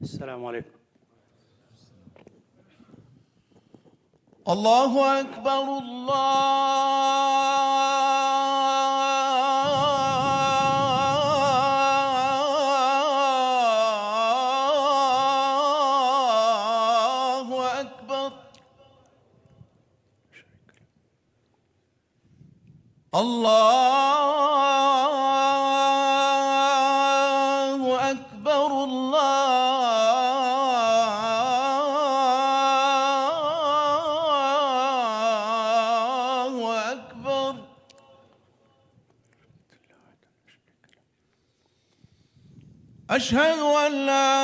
السلام عليكم. الله أكبر الله أكبر الله أكبر الله أكبر أشهد أن لا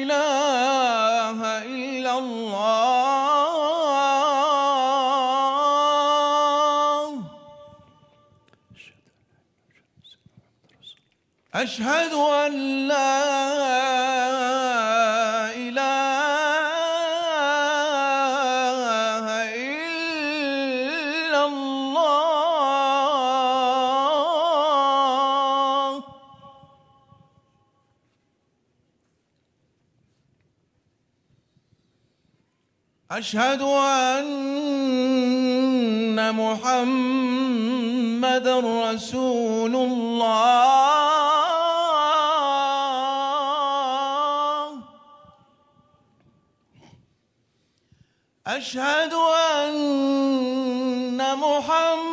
إله إلا الله أشهد أن لا إله إلا الله أشهد أن محمدًا رسول الله أشهد أن محمدًا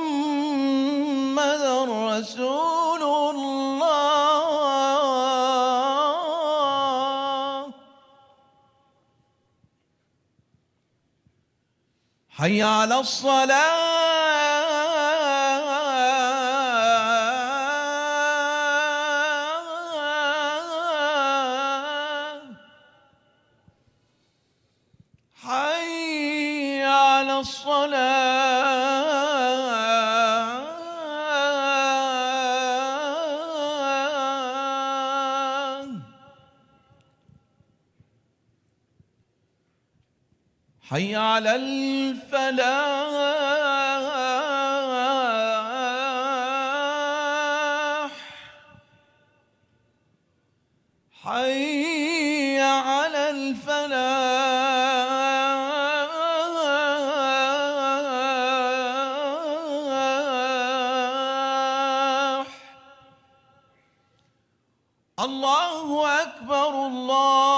رسول الله حي على الصلاة حي على الصلاة حي على الفلاح حي على الفلاح الله أكبر الله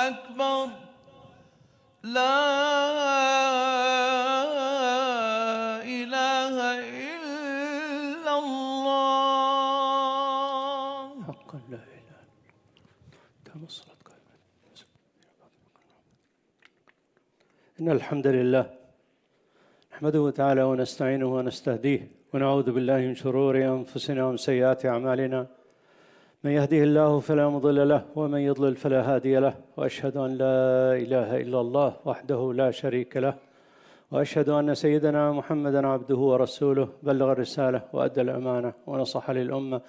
أكبر لا إله إلا الله حقا لا إله تام الصلاة قائمة. إن الحمد لله نحمده تعالى ونستعينه ونستهديه ونعوذ بالله من شرور أنفسنا ومن سيئات أعمالنا. من يهده الله فلا مضل له ومن يضلل فلا هادي له، وأشهد أن لا إله إلا الله وحده لا شريك له، وأشهد أن سيدنا محمدًا عبده ورسوله بلغ الرسالة وأدى الأمانة ونصح للأمة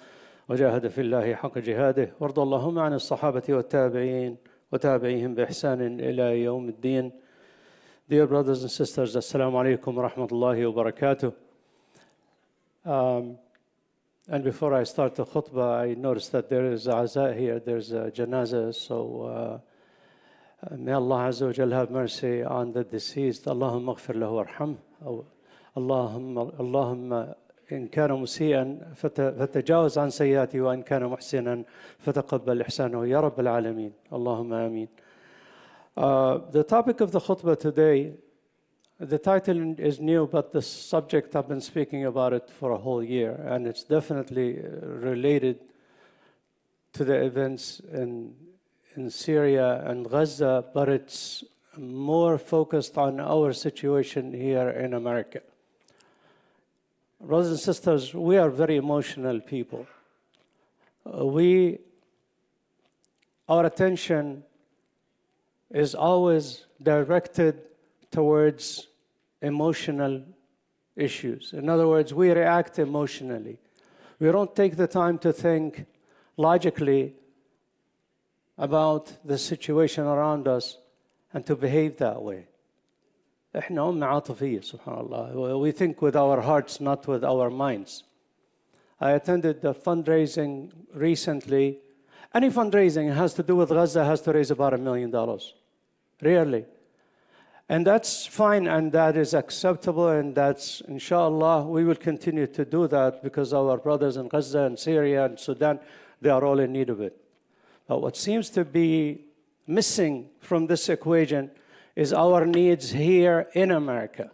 وجاهد في الله حق جهاده. وارض اللهم عن الصحابة والتابعين وتابعيهم بإحسان إلى يوم الدين. Dear brothers and sisters, Assalamu alaikum wa rahmatullahi wa barakatuh. And before I start the khutbah, I noticed that there is a aza here, there's a janazah, so may Allah Azza wa Jal have mercy on the deceased. Allahumma aghfir lahu warham. Allahumma إن كان مسيئا فتجاوز عن سيئاته وإن كان محسنا فتقبل إحسانه يا رب العالمين. اللهم آمين. The topic of the khutbah today, the title is new, but the subject I've been speaking about it for a whole year, and it's definitely related to the events in Syria and Gaza, but it's more focused on our situation here in America. Brothers and sisters, we are very emotional people. Our attention is always directed towards emotional issues. In other words, we react emotionally. We don't take the time to think logically about the situation around us and to behave that way. إحنا أمة عاطفية سبحان الله. We think with our hearts, not with our minds. I attended the fundraising recently. Any fundraising has to do with Gaza has to raise about $1 million, rarely. And that's fine, and that is acceptable, and that's, inshallah, we will continue to do that because our brothers in Gaza and Syria and Sudan, they are all in need of it. But what seems to be missing from this equation is our needs here in America.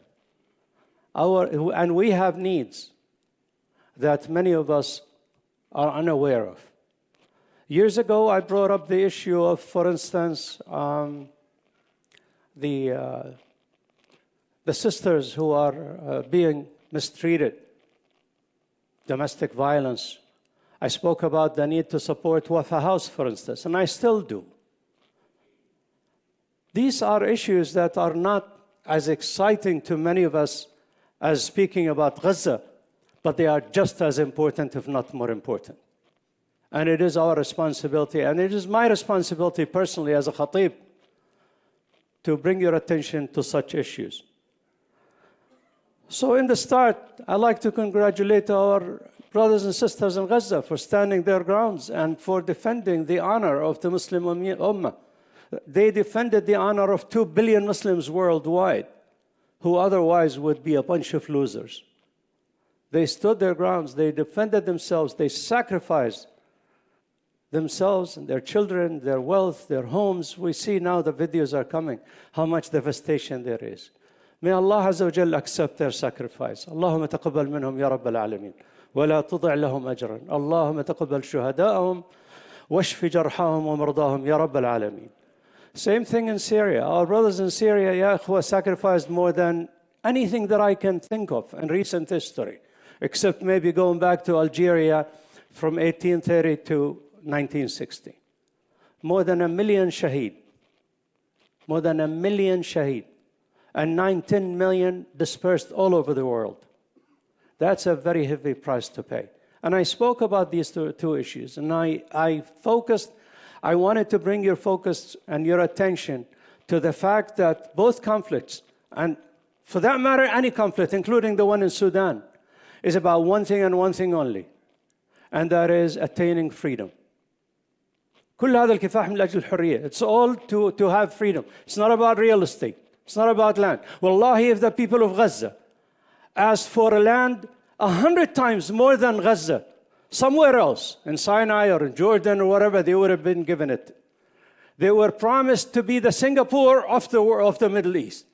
And we have needs that many of us are unaware of. Years ago, I brought up the issue of, for instance, the sisters who are being mistreated, domestic violence. I spoke about the need to support Wafa House, for instance, and I still do. These are issues that are not as exciting to many of us as speaking about Gaza, but they are just as important, if not more important. And it is our responsibility, and it is my responsibility personally as a khatib to bring your attention to such issues. So in the start, I'd like to congratulate our brothers and sisters in Gaza for standing their grounds and for defending the honor of the Muslim Ummah. They defended the honor of 2 billion Muslims worldwide, who otherwise would be a bunch of losers. They stood their grounds, they defended themselves, they sacrificed themselves and their children, their wealth, their homes. We see now the videos are coming, how much devastation there is. May Allah Azza wa Jal accept their sacrifice. Allahumma taqabbal minhum ya Rabbal Alameen. ولا تضع لهم أجرا اللهم تقبل شهداءهم واشف جرحاهم ومرضاهم يا رب العالمين. Same thing in Syria. Our brothers in Syria, ya ikhwa, sacrificed more than anything that I can think of in recent history, except maybe going back to Algeria from 1830 to 1960. More than 1 million shaheed. More than 1 million shaheed. And 9-10 million dispersed all over the world. That's a very heavy price to pay. And I spoke about these two issues. And I wanted to bring your focus and your attention to the fact that both conflicts, and for that matter, any conflict, including the one in Sudan, is about one thing and one thing only. And that is attaining freedom. كل هذا الكفاح من أجل الحرية. It's all to have freedom. It's not about real estate. It's not about land. Wallahi, if the people of Gaza asked for a land 100 times more than Gaza, somewhere else, in Sinai or in Jordan or wherever, they would have been given it. They were promised to be the Singapore of the Middle East.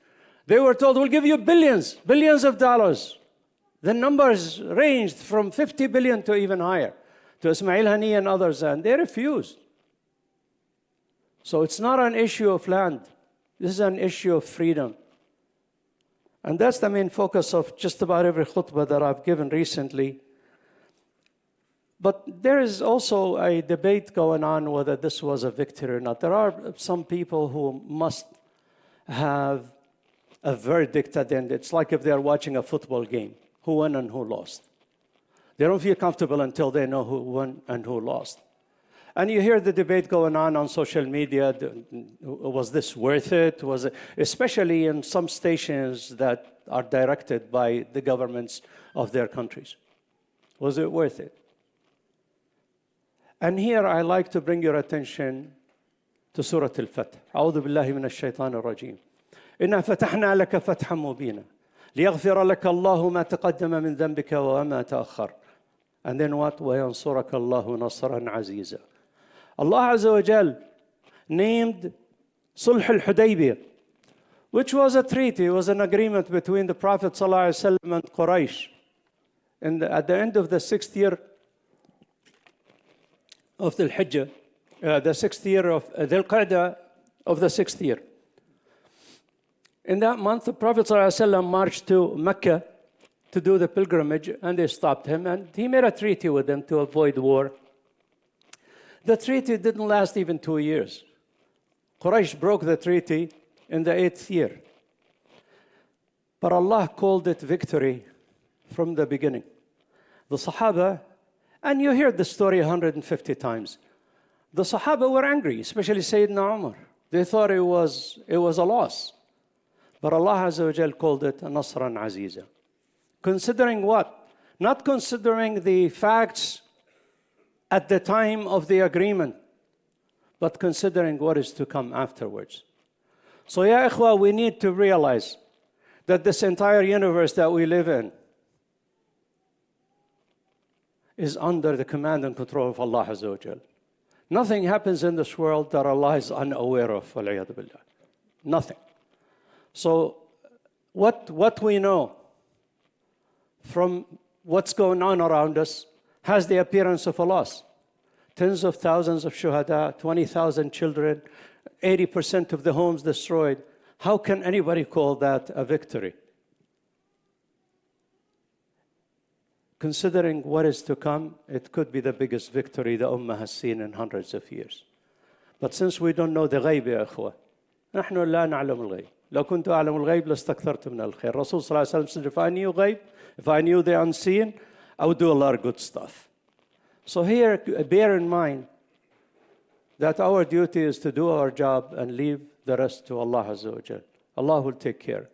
They were told, we'll give you billions of dollars. The numbers ranged from 50 billion to even higher, to Ismail Hani and others, and they refused. So it's not an issue of land. This is an issue of freedom. And that's the main focus of just about every khutbah that I've given recently. But there is also a debate going on whether this was a victory or not. There are some people who must have a verdict at the end. It's like if they're watching a football game, who won and who lost. They don't feel comfortable until they know who won and who lost. And you hear the debate going on social media. Was this worth it? Was it, especially in some stations that are directed by the governments of their countries. Was it worth it? And here I like to bring your attention to Surah Al-Fath. أعوذ بالله من الشيطان الرجيم. إنا فتحنا لك فتحا مبينا ليغفر لك الله ما تقدم من ذنبك وما تأخر. And then what? وينصرك الله نصرا عزيزا. Allah Azza wa Jal named Sulh al-Hudaybiyah, which was a treaty, was an agreement between the Prophet ﷺ and Quraysh. At the end of the 6th year of the Hijjah, the 6th year of Dhul Qa'dah of the 6th year. In that month, the Prophet ﷺ marched to Mecca to do the pilgrimage, and they stopped him, and he made a treaty with them to avoid war. The treaty didn't last even 2 years. Quraysh broke the treaty in the 8th year. But Allah called it victory from the beginning. The Sahaba, and you heard the story 150 times, the Sahaba were angry, especially Sayyidina Umar. They thought it was a loss. But Allah Azza wa Jal called it Nasran Aziza. Considering what? not considering the facts at the time of the agreement, but considering what is to come afterwards. So, ya ikhwa, we need to realize that this entire universe that we live in is under the command and control of Allah Azza wa Jal. Nothing happens in this world that Allah is unaware of, wal-'iyadhu billah. Nothing. So what we know from what's going on around us has the appearance of a loss. Tens of thousands of shuhada, 20,000 children, 80% of the homes destroyed. How can anybody call that a victory? Considering what is to come, it could be the biggest victory the Ummah has seen in hundreds of years. But since we don't know the ghaib, يا إخوة, نحن لا نعلم الغيب. لو كنت أعلم الغيب لاستكثرت من الخير. Rasul sallallahu alaihi wasallam said, if I knew ghaib, if I knew the unseen, I would do a lot of good stuff. So here, bear in mind that our duty is to do our job and leave the rest to Allah Azza wa Jal. Allah will take care.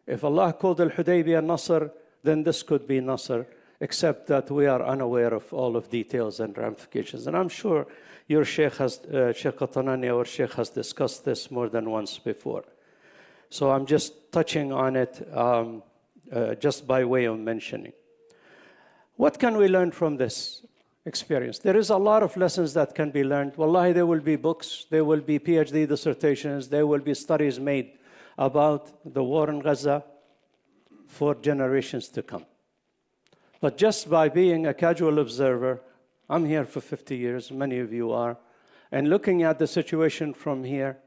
If Allah called al-Hudaybiyah Nasr, then this could be Nasr, except that we are unaware of all of details and ramifications. And I'm sure your Sheikh Qatanani, our Sheikh, has discussed this more than once before. So I'm just touching on it just by way of mentioning. What can we learn from this experience? There is a lot of lessons that can be learned. Wallahi, there will be books, there will be PhD dissertations, there will be studies made about the war in Gaza for generations to come. But just by being a casual observer, I'm here for 50 years, many of you are, and looking at the situation from here,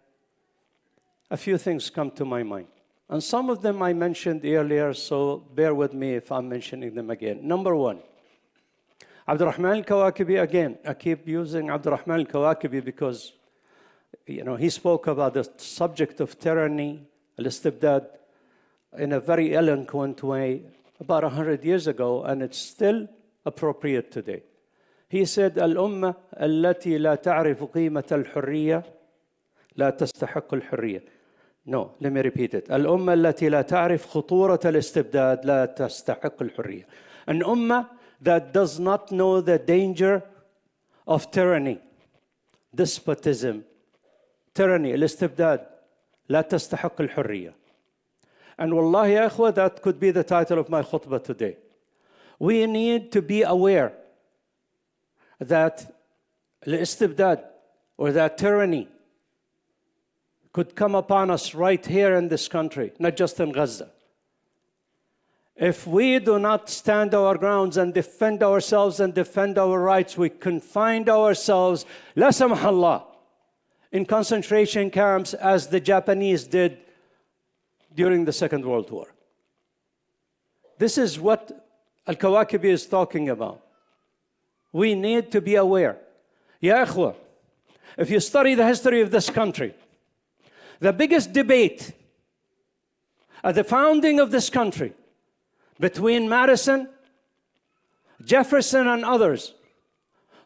a few things come to my mind. And some of them I mentioned earlier, so bear with me if I'm mentioning them again. Number one, Abdurrahman al-Kawakibi, again, I keep using Abdurrahman al-Kawakibi because, he spoke about the subject of tyranny, al-istibdad, in a very eloquent way about 100 years ago, and it's still appropriate today. He said, الأمة التي لا تعرف قيمة الحرية لا تستحق الحرية. No, let me repeat it. الأمة التي لا تعرف خطورة الاستبداد لا تستحق الحرية. An ummah that does not know the danger of tyranny, despotism, tyranny, الاستبداد لا تستحق الحرية. And wallahi, ya ikhwa, that could be the title of my khutbah today. We need to be aware that الاستبداد, or that tyranny, could come upon us right here in this country, not just in Gaza. If we do not stand our grounds and defend ourselves and defend our rights, we can find ourselves, la samahallah, in concentration camps as the Japanese did during the Second World War. This is what Al-Kawakibi is talking about. We need to be aware. Ya ikhwa, if you study the history of this country, the biggest debate at the founding of this country between Madison, Jefferson, and others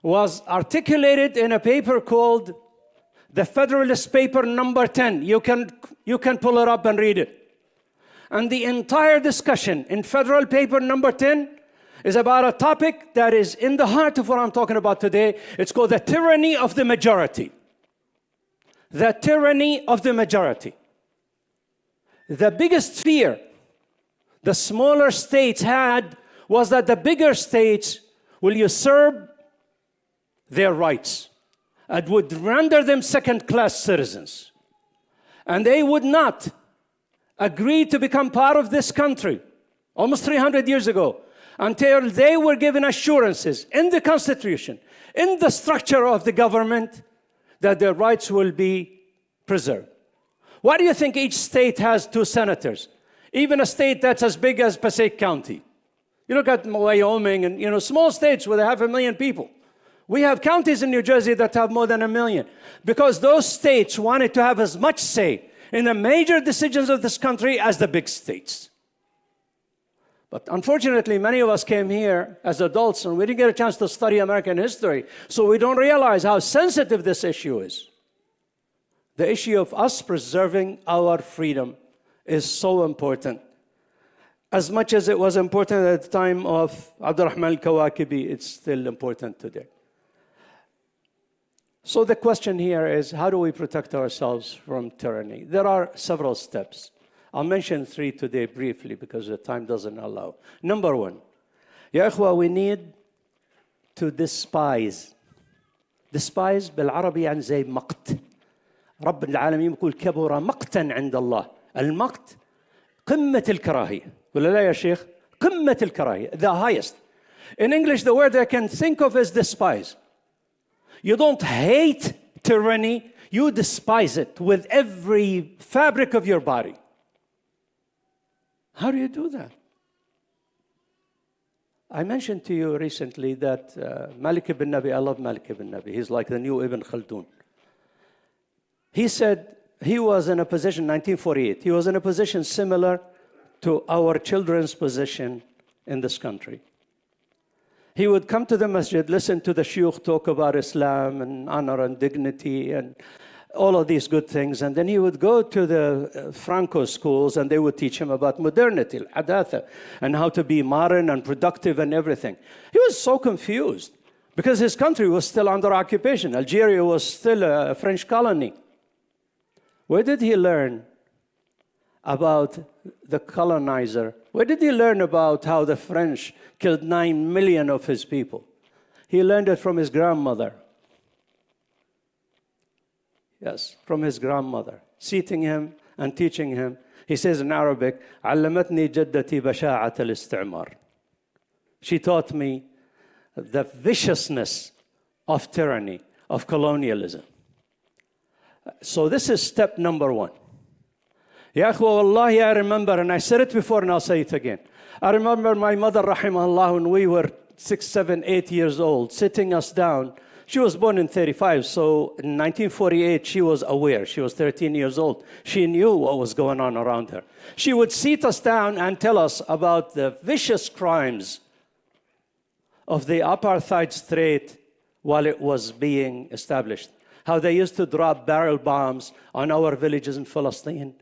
was articulated in a paper called the Federalist Paper number 10. You can pull it up and read it. And the entire discussion in Federal Paper number 10 is about a topic that is in the heart of what I'm talking about today. It's called the tyranny of the majority. The tyranny of the majority. The biggest fear the smaller states had was that the bigger states will usurp their rights and would render them second-class citizens. And they would not agree to become part of this country almost 300 years ago until they were given assurances in the Constitution, in the structure of the government, that their rights will be preserved. Why do you think each state has 2 senators? Even a state that's as big as Passaic County. You look at Wyoming and small states with 500,000 people. We have counties in New Jersey that have more than 1 million, because those states wanted to have as much say in the major decisions of this country as the big states. But unfortunately, many of us came here as adults and we didn't get a chance to study American history, so we don't realize how sensitive this issue is. The issue of us preserving our freedom is so important. As much as it was important at the time of Abdurrahman al-Kawakibi, it's still important today. So the question here is, how do we protect ourselves from tyranny? There are several steps. I'll mention 3 today briefly because the time doesn't allow. Number 1, يا إخوة, we need to despise بالعربي يعني زي مقت. رب العالمين يقول كبر مقتا عند الله. المقت قمة الكراهية. ولا لا يا شيخ؟ قمة الكراهية, the highest. In English, the word I can think of is despise. You don't hate tyranny, you despise it with every fabric of your body. How do you do that? I mentioned to you recently that Malik ibn Nabi, I love Malik ibn Nabi. He's like the new Ibn Khaldun. He said he was in a position, 1948, he was in a position similar to our children's position in this country. He would come to the masjid, listen to the shuyukh talk about Islam and honor and dignity and all of these good things. And then he would go to the Franco schools and they would teach him about modernity, al-hadatha, and how to be modern and productive and everything. He was so confused because his country was still under occupation. Algeria was still a French colony. Where did he learn about the colonizer? Where did he learn about how the French killed 9 million of his people? He learned it from his grandmother. Yes, from his grandmother, seating him and teaching him. He says in Arabic, علمتني جدتي بشاعة الاستعمار. She taught me the viciousness of tyranny, of colonialism. So this is step number 1. Ya akhwa, wallahi, I remember, and I said it before and I'll say it again. I remember my mother, rahimahullah, when we were 6, 7, 8 years old, sitting us down. She was born in 35, so in 1948, she was aware. She was 13 years old. She knew what was going on around her. She would sit us down and tell us about the vicious crimes of the apartheid state while it was being established. How they used to drop barrel bombs on our villages in Palestine.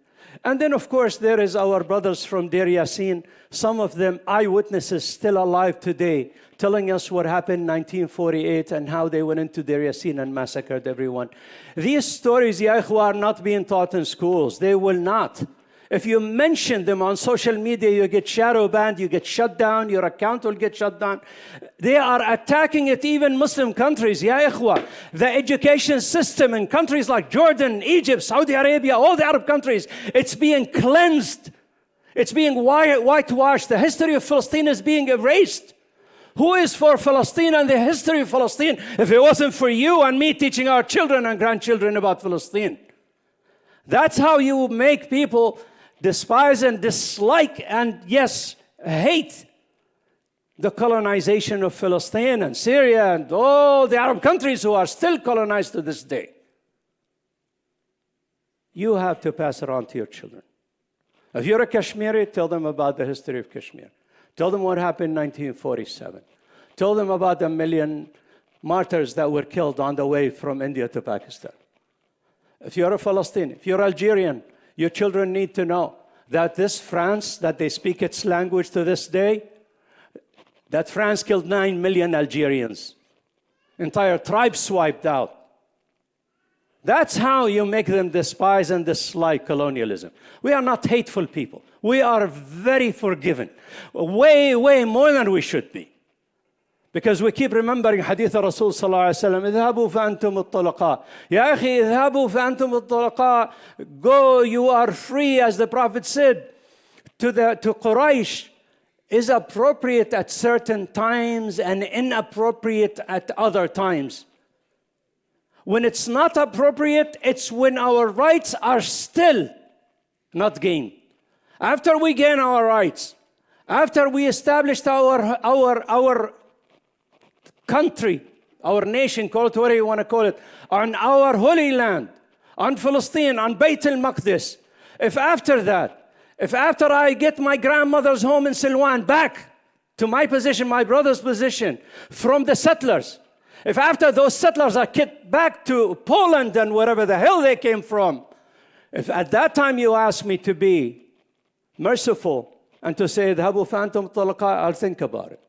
And then, of course, there is our brothers from Deir Yassin, some of them eyewitnesses still alive today, telling us what happened in 1948 and how they went into Deir Yassin and massacred everyone. These stories, ya ikhwa, are not being taught in schools. They will not. If you mention them on social media, you get shadow banned, you get shut down, your account will get shut down. They are attacking it, even Muslim countries, ya ikhwa. The education system in countries like Jordan, Egypt, Saudi Arabia, all the Arab countries, it's being cleansed. It's being whitewashed. The history of Palestine is being erased. Who is for Palestine and the history of Palestine if it wasn't for you and me teaching our children and grandchildren about Palestine? That's how you make people despise and dislike and, yes, hate the colonization of Palestine and Syria and all the Arab countries who are still colonized to this day. You have to pass it on to your children. If you're a Kashmiri, tell them about the history of Kashmir. Tell them what happened in 1947. Tell them about the million martyrs that were killed on the way from India to Pakistan. If you're a Palestinian, if you're Algerian, your children need to know that this France, that they speak its language to this day, that France killed 9 million Algerians. Entire tribes wiped out. That's how you make them despise and dislike colonialism. We are not hateful people. We are very forgiving. Way, way more than we should be. Because we keep remembering hadith of Rasul sallallahu alayhi wa sallam, اذهبوا فأنتم الطلقاء. يا أخي اذهبوا فأنتم الطلقاء. Go, you are free, as the Prophet said to Quraysh, is appropriate at certain times and inappropriate at other times. When it's not appropriate, it's when our rights are still not gained. After we gain our rights, after we established our country, our nation, call it whatever you want to call it, on our holy land, on Palestine, on Bayt al-Maqdis, if after I get my grandmother's home in Silwan back to my position, my brother's position, from the settlers, if after those settlers are kicked back to Poland and wherever the hell they came from, if at that time you ask me to be merciful and to say, "Dhabu fantum talaqa," I'll think about it.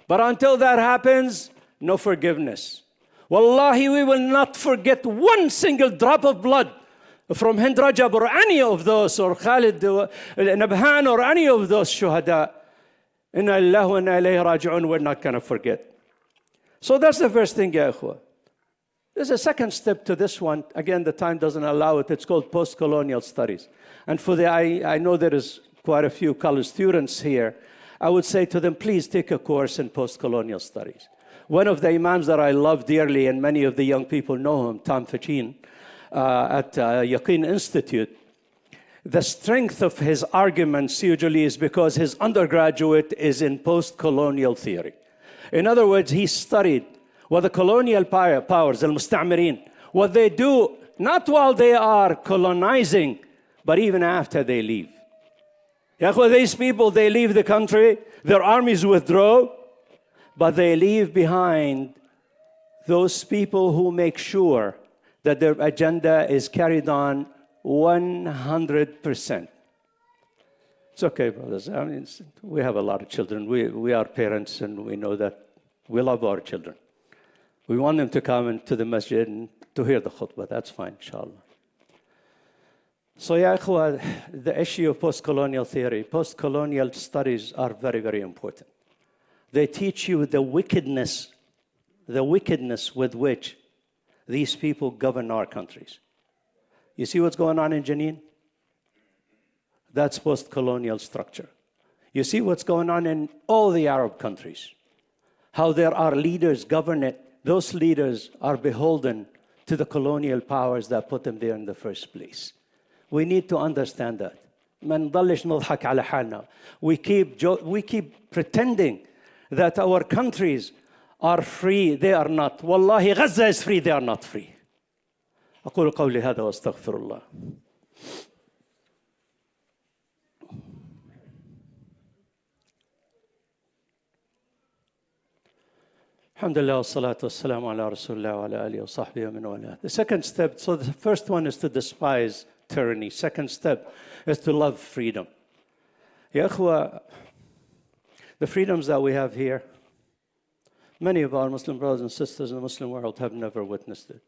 But until that happens, no forgiveness. Wallahi, we will not forget one single drop of blood from Hind Rajab or any of those, or Khalid Nabhan or any of those shuhada. Inna lillahi wa inna ilayhi raji'un, we're not going to forget. So that's the first thing, ya ikhwa. There's a second step to this one. Again, the time doesn't allow it. It's called post-colonial studies. And for I know there is quite a few college students here. I would say to them, please take a course in post-colonial studies. One of the imams that I love dearly, and many of the young people know him, Tom Fachin, at Yaqeen Institute, the strength of his arguments usually is because his undergraduate is in post-colonial theory. In other words, he studied what the colonial powers, al-musta'mirin, what they do, not while they are colonizing, but even after they leave. These people, they leave the country, their armies withdraw, but they leave behind those people who make sure that their agenda is carried on 100%. It's okay, brothers. I mean, we have a lot of children. We are parents, and we know that we love our children. We want them to come into the masjid and to hear the khutbah. That's fine, inshallah. So, ya ikhwa, the issue of post-colonial theory, post-colonial studies are very, very important. They teach you the wickedness with which these people govern our countries. You see what's going on in Jenin? That's post-colonial structure. You see what's going on in all the Arab countries. How there are leaders govern it. Those leaders are beholden to the colonial powers that put them there in the first place. We need to understand that. We keep pretending that our countries are free. They are not. Wallahi, Gaza is free. They are not free. أقول قولي هذا وأستغفر الله. Alhamdulillah, wassalatu wassalamu ala rasulillah wa ala alihi wa sahbihi wa man wala. The second step, so the first one is to despise tyranny. Second step is to love freedom. Ya ikhwa, the freedoms that we have here, many of our Muslim brothers and sisters in the Muslim world have never witnessed it.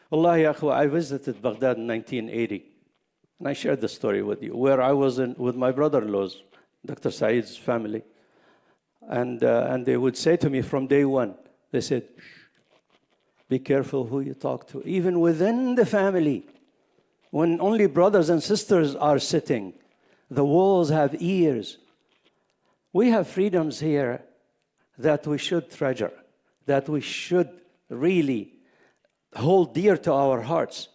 Wallahi, ya ikhwa, I visited Baghdad in 1980, and I shared the story with you, where I was with my brother-in-laws, Dr. Saeed's family. And they would say to me from day one, they said, be careful who you talk to. Even within the family, when only brothers and sisters are sitting, the walls have ears. We have freedoms here that we should treasure, that we should really hold dear to our hearts.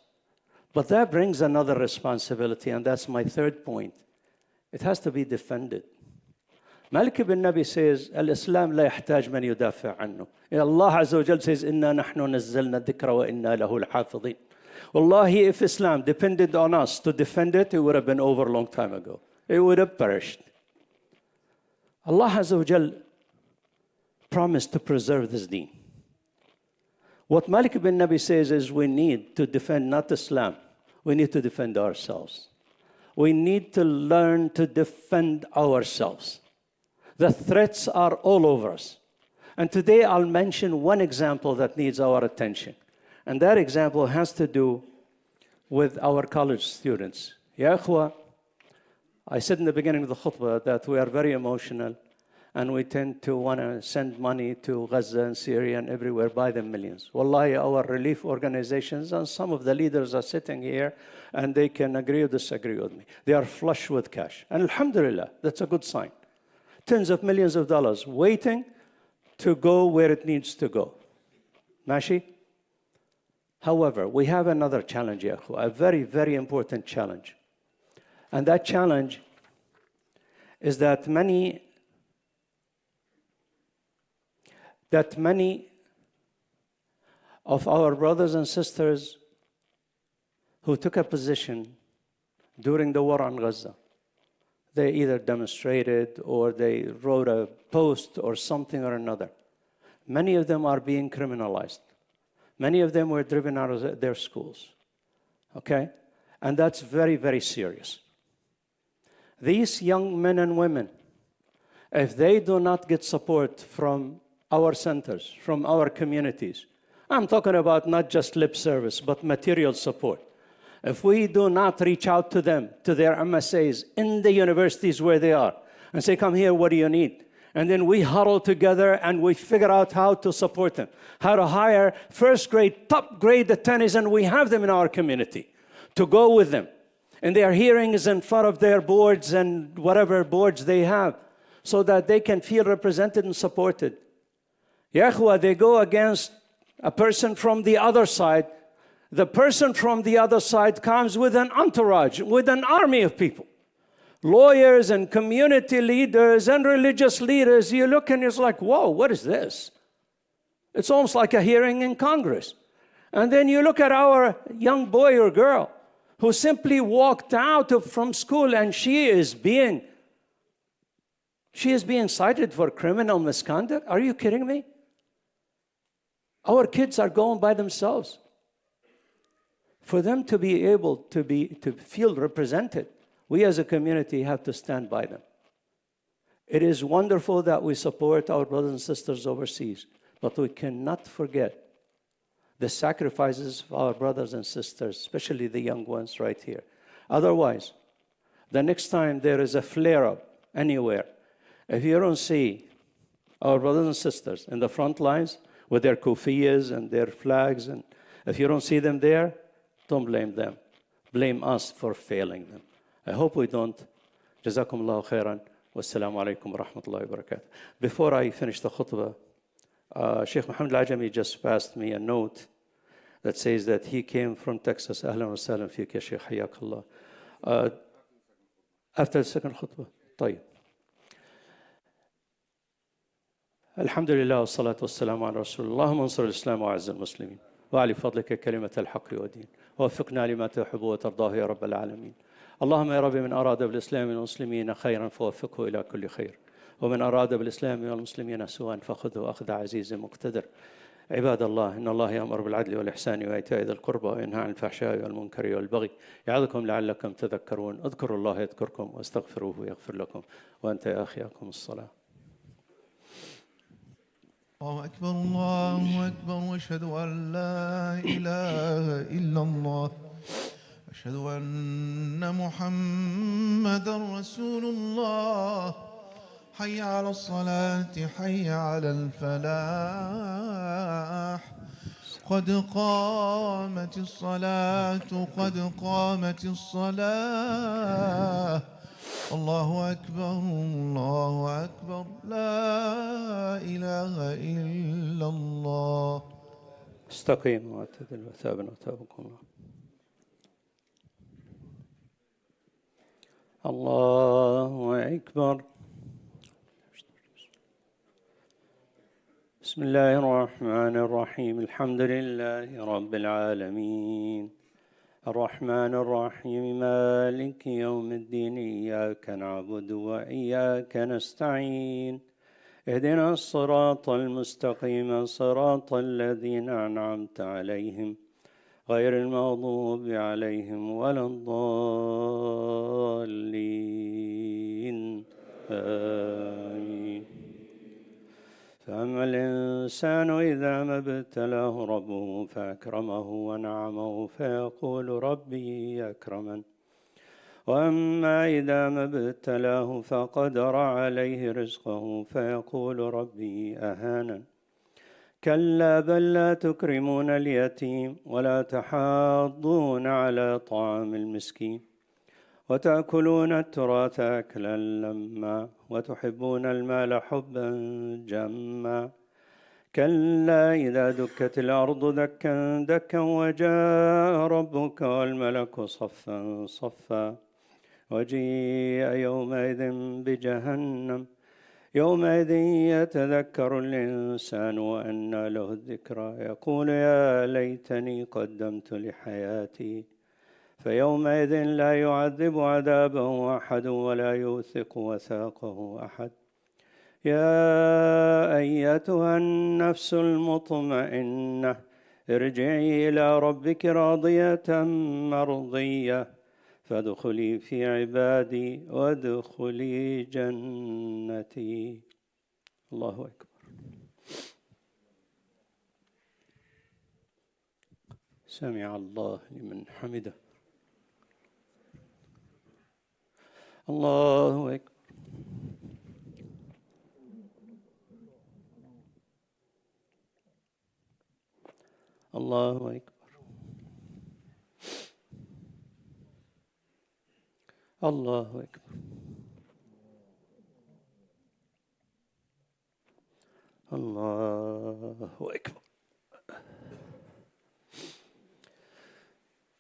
But that brings another responsibility, and that's my third point. It has to be defended. Malik ibn Nabi says, Al-Islam la yahtaj man yudafi' anhu. Allah Azza wa Jal says, Inna nahnu nazzalna dhikra wa inna lahu al-hafidhin. Wallahi, if Islam depended on us to defend it, it would have been over a long time ago. It would have perished. Allah Azza wa Jal promised to preserve this deen. What Malik ibn Nabi says is we need to defend not Islam. We need to defend ourselves. We need to learn to defend ourselves. The threats are all over us. And today I'll mention one example that needs our attention. And that example has to do with our college students. Ya ikhwa, I said in the beginning of the khutbah that we are very emotional and we tend to want to send money to Gaza and Syria and everywhere by the millions. Wallahi, our relief organizations and some of the leaders are sitting here and they can agree or disagree with me. They are flush with cash. And alhamdulillah, that's a good sign. Tens of millions of dollars waiting to go where it needs to go. Mashi? However, we have another challenge, ya akhwa, a very, very important challenge. And that challenge is that many of our brothers and sisters who took a position during the war on Gaza, they either demonstrated or they wrote a post or something or another. Many of them are being criminalized. Many of them were driven out of their schools. Okay? And that's very, very serious. These young men and women, if they do not get support from our centers, from our communities, I'm talking about not just lip service, but material support. If we do not reach out to them, to their MSAs in the universities where they are, and say, come here, what do you need? And then we huddle together and we figure out how to support them, how to hire first grade, top grade attorneys, and we have them in our community to go with them. And their hearings in front of their boards and whatever boards they have, so that they can feel represented and supported. Ya ikhwa, they go against a person from the other side. The person from the other side comes with an entourage, with an army of people. Lawyers and community leaders and religious leaders. You look and it's like, whoa, what is this? It's almost like a hearing in Congress. And then you look at our young boy or girl who simply walked out from school and she is being cited for criminal misconduct. Are you kidding me? Our kids are going by themselves. For them to be able to feel represented, we as a community have to stand by them. It is wonderful that we support our brothers and sisters overseas, but we cannot forget the sacrifices of our brothers and sisters, especially the young ones right here. Otherwise, the next time there is a flare-up anywhere, if you don't see our brothers and sisters in the front lines with their kufiyas and their flags, and if you don't see them there, don't blame them. Blame us for failing them. I hope we don't. Jazakum Allahu khairan. Wassalamu alaikum wa rahmatullahi wa barakatuh. Before I finish the khutbah, Sheikh Mohammad Al-Ajami just passed me a note that says that he came from Texas. Ahlan wa sahlan fik ya Sheikh, hayakallah. After the second khutbah. طيب. الحمد لله والصلاة والسلام على رسول الله. اللهم انصر الإسلام وأعز المسلمين وأعلي فضلك كلمة الحق والدين ووفقنا لما تحب وترضاه يا رب العالمين. اللهم يا رب من أراد بالإسلام والمسلمين خيرا فوفقه إلى كل خير، ومن أراد بالإسلام والمسلمين سوءا فخذه أخذ عزيز مقتدر. عباد الله، إن الله يأمر بالعدل والإحسان وإيتاء ذي القربى وينهى عن الفحشاء والمنكر والبغي يعظكم لعلكم تذكرون. اذكروا الله يذكركم واستغفروه يغفر لكم. وأنت يا أخي أقم الصلاة. الله أكبر الله أكبر، وأشهد أن لا إله إلا الله، أشهد أن محمدا رسول الله. حي على الصلاة، حي على الفلاح، قد قامت الصلاة، قد قامت الصلاة. الله أكبر الله أكبر، لا إله إلا الله. استقيموا واعتدلوا وثابنا وثابكم الله. الله أكبر. بسم الله الرحمن الرحيم. الحمد لله رب العالمين الرحمن الرحيم مالك يوم الدين. إياك نعبد وإياك نستعين. اهدنا الصراط المستقيم صراط الذين أنعمت عليهم غير المغضوب عليهم ولا الضالين. آمين. فأما الإنسان إذا ما ابتلاه ربه فأكرمه ونعمه فيقول ربي أكرمن، وأما إذا ما ابتلاه فقدر عليه رزقه فيقول ربي أهانن. كلا بل لا تكرمون اليتيم ولا تحاضون على طعام المسكين وتأكلون التراث أكلا لما وتحبون المال حبا جما. كلا إذا دكت الأرض دكا دكا وجاء ربك والملك صفا صفا وجيء يومئذ بجهنم يومئذ يتذكر الإنسان وأنى له الذكرى يقول يا ليتني قدمت لحياتي فيومئذ لا يعذب عذابه أحد ولا يوثق وثاقه أحد. يا أيتها النفس المطمئنة ارجعي إلى ربك راضية مرضية فادخلي في عبادي وادخلي جنتي. الله أكبر. سمع الله لمن حمده. الله أكبر. الله أكبر. الله أكبر. الله أكبر.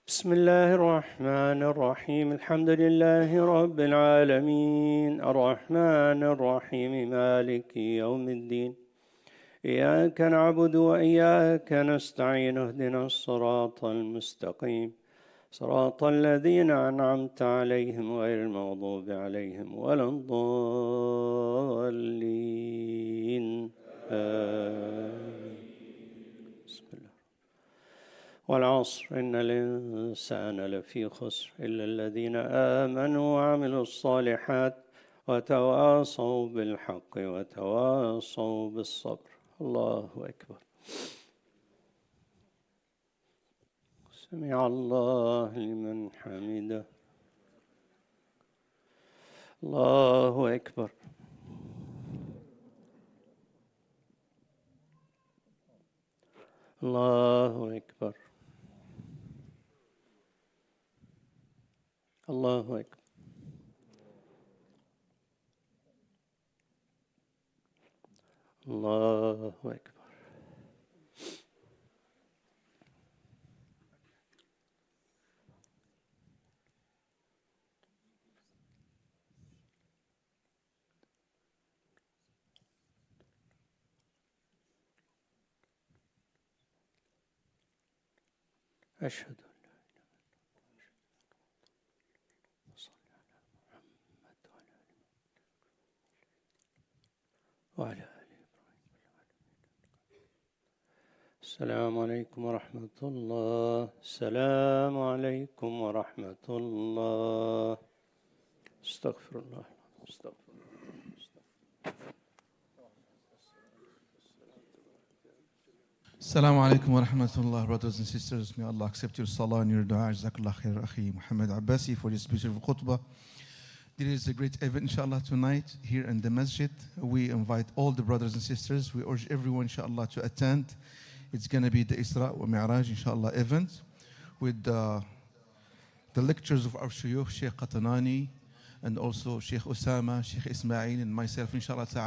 بسم الله الرحمن الرحيم. الحمد لله رب العالمين الرحمن الرحيم مالك يوم الدين. إياك نعبد وإياك نستعين. اهدنا الصراط المستقيم صراط الذين أنعمت عليهم غير المغضوب عليهم ولا الضالين. آمين. بسم الله. والعصر إن الإنسان لفي خسر إلا الذين آمنوا وعملوا الصالحات وتواصوا بالحق وتواصوا بالصبر. الله أكبر. سمع الله لمن حمده. الله أكبر. الله أكبر. الله أكبر. الله أكبر. أشهد أن لا إله إلا الله صلى على محمد وعلى آل إبراهيم. السلام عليكم ورحمة الله. السلام عليكم ورحمة الله. استغفر الله. استغفر. Assalamu alaikum wa rahmatullah, brothers and sisters. May Allah accept your salah and your dua. Jazakallah khair, Akhi Mohammad Abbasi, for this beautiful khutbah. There is a great event, inshallah, tonight here in the masjid. We invite all the brothers and sisters. We urge everyone, inshallah, to attend. It's going to be the Isra wa Mi'raj, inshallah, event with the lectures of our shuyukh, Sheikh Qatanani, and also Sheikh Osama, Sheikh Ismail, and myself, inshallah.